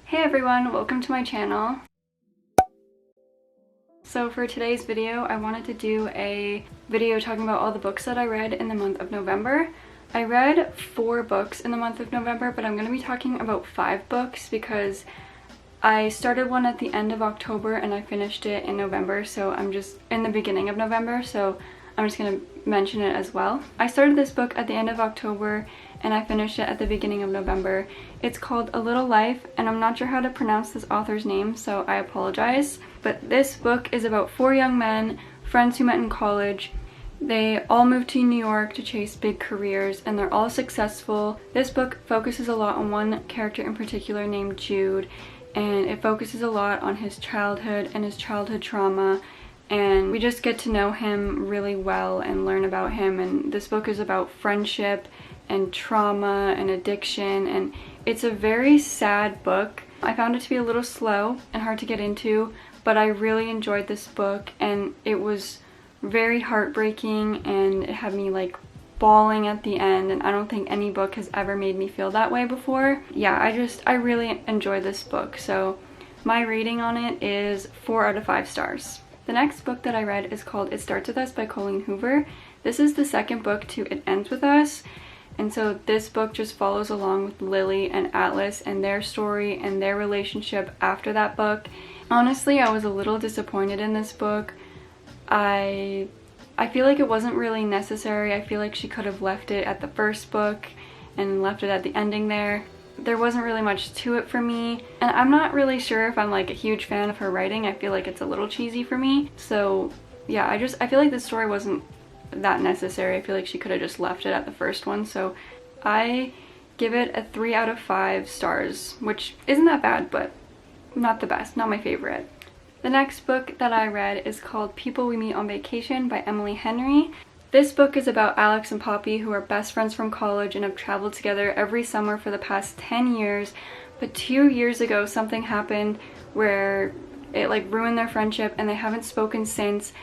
Hey everyone, welcome to my channel. So for today's video, I wanted to do a video talking about all the books that I read in the month of November. I read 4 books in the month of November, but I'm going to be talking about 5 books because I started one at the end of October and I finished it in November, so I'm just in the beginning of November, so I'm just going to mention it as well. I started this book at the end of October and I finished it at the beginning of November. It's called A Little Life, and I'm not sure how to pronounce this author's name, so I apologize. But this book is about 4 young men, friends who met in college. They all moved to New York to chase big careers, and they're all successful. This book focuses a lot on one character in particular named Jude, and it focuses a lot on his childhood and his childhood trauma, and we just get to know him really well and learn about him. And this book is about friendship and trauma and addiction, and it's a very sad book. I found it to be a little slow and hard to get into, but I really enjoyed this book, and it was very heartbreaking and it had me like bawling at the end, and I don't think any book has ever made me feel that way before. Yeah, I really enjoyed this book, so my rating on it is 4 out of 5 stars. The next book that I read is called It Starts With Us by Colleen Hoover. This is the second book to It Ends With Us. And so this book just follows along with Lily and Atlas and their story and their relationship after that book. Honestly, I was a little disappointed in this book. I feel like it wasn't really necessary. I feel like she could have left it at the first book and left it at the ending there. There wasn't really much to it for me, and I'm not really sure if I'm like a huge fan of her writing. I feel like it's a little cheesy for me. So yeah, I feel like this story wasn't that necessary. I feel like she could have just left it at the first one, so I give it a 3 out of 5 stars, which isn't that bad, but not the best, not my favorite. The next book that I read is called People We Meet on Vacation by Emily Henry. This book is about Alex and Poppy, who are best friends from college and have traveled together every summer for the past 10 years, but 2 years ago something happened where it like ruined their friendship and they haven't spoken since.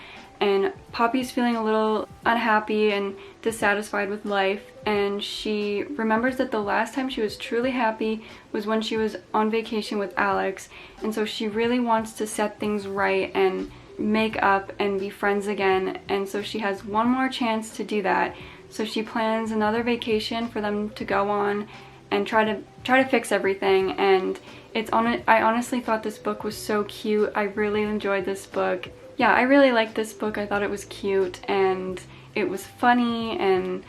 And Poppy's feeling a little unhappy and dissatisfied with life, and she remembers that the last time she was truly happy was when she was on vacation with Alex, and so she really wants to set things right and make up and be friends again, and so she has one more chance to do that. So she plans another vacation for them to go on and try to fix everything. And I honestly thought this book was so cute. I really enjoyed this book. Yeah, I really liked this book. I thought it was cute and it was funny, and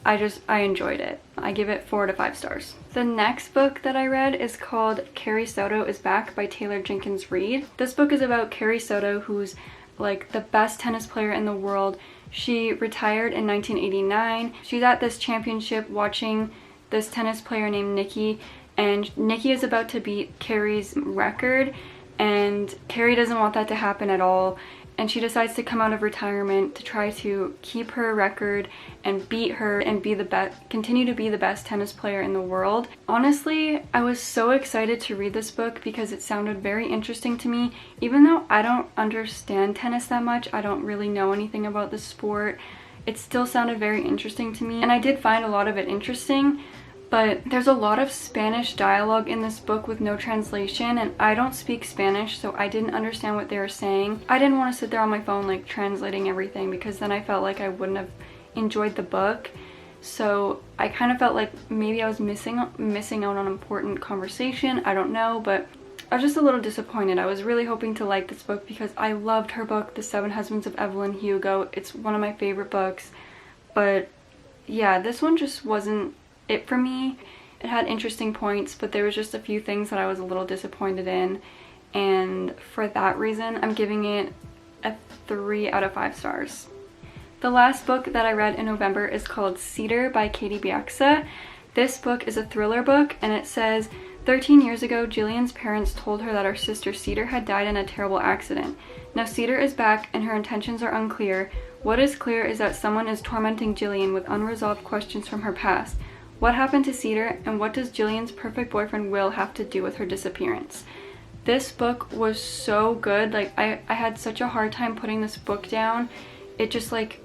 I enjoyed it. I give it 4 out of 5 stars. The next book that I read is called Carrie Soto is Back by Taylor Jenkins Reid. This book is about Carrie Soto, who's like the best tennis player in the world. She retired in 1989. She's at this championship watching this tennis player named Nikki, and Nikki is about to beat Carrie's record, and Carrie doesn't want that to happen at all, and she decides to come out of retirement to try to keep her record and beat her and continue to be the best tennis player in the world. Honestly, I was so excited to read this book because it sounded very interesting to me. Even though I don't understand tennis that much, I don't really know anything about the sport, it still sounded very interesting to me, and I did find a lot of it interesting. But there's a lot of Spanish dialogue in this book with no translation, and I don't speak Spanish, so I didn't understand what they were saying. I didn't want to sit there on my phone like translating everything, because then I felt like I wouldn't have enjoyed the book. So I kind of felt like maybe I was missing out on important conversation. I don't know, but I was just a little disappointed. I was really hoping to like this book because I loved her book, The 7 Husbands of Evelyn Hugo. It's one of my favorite books. But yeah, this one just wasn't it for me. It had interesting points, but there was just a few things that I was a little disappointed in, and for that reason I'm giving it a 3 out of 5 stars. The last book that I read in November is called Cedar by Katie Bieksa. This book is a thriller book, and it says 13 years ago Jillian's parents told her that her sister Cedar had died in a terrible accident. Now Cedar is back and her intentions are unclear. What is clear is that someone is tormenting Jillian with unresolved questions from her past. What happened to Cedar, and what does Jillian's perfect boyfriend Will have to do with her disappearance? This book was so good. Like I had such a hard time putting this book down. It just like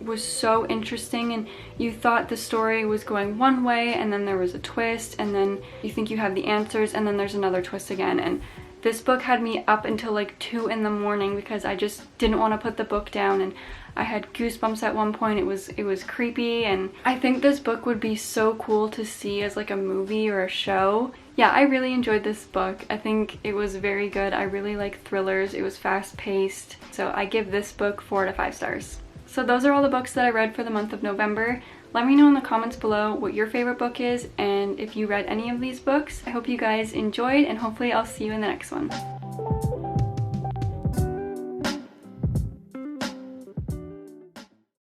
was so interesting, and you thought the story was going one way and then there was a twist, and then you think you have the answers and then there's another twist again. And this book had me up until like 2 in the morning because I just didn't want to put the book down, and I had goosebumps at one point. It was creepy, and I think this book would be so cool to see as like a movie or a show. Yeah, I really enjoyed this book. I think it was very good. I really like thrillers. It was fast paced. So I give this book 4 out of 5 stars. So those are all the books that I read for the month of November. Let me know in the comments below what your favorite book is and if you read any of these books. I hope you guys enjoyed, and hopefully I'll see you in the next one.